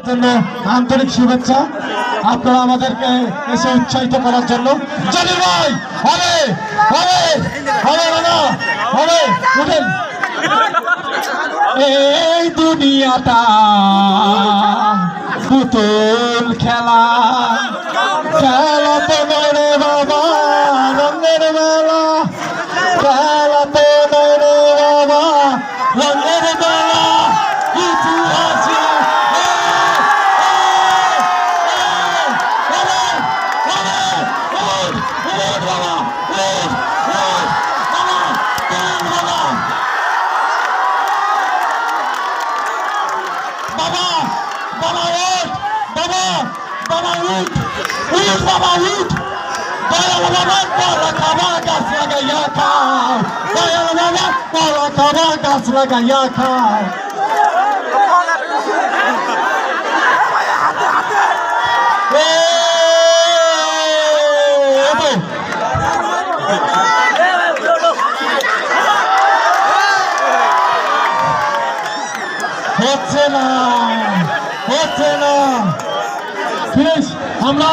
জন্য আন্তরিক শুভেচ্ছা। আপনারা আমাদেরকে এসে উৎসাহিত করার জন্য। জলিল ভাই হবে হবে হবে না হবে উঠেন। এই দুনিয়াটা পুতুল খেলা, খেলা তো নয় রে বাবা রঙের মেলা, খেলা তো নয় রে বাবা রঙের মেলা। ইতিহাসে বাবা বাবা উঠ, বাবা বাবা উঠ, উঠ বাবা উঠ। দয়াল বাবা কলা খাবার গাছ লাগাইয়া খাও, দয়াল বাবা কলা খাবার গাছ লাগাইয়া খাও। হচ্ছে না, হচ্ছে না। আমরা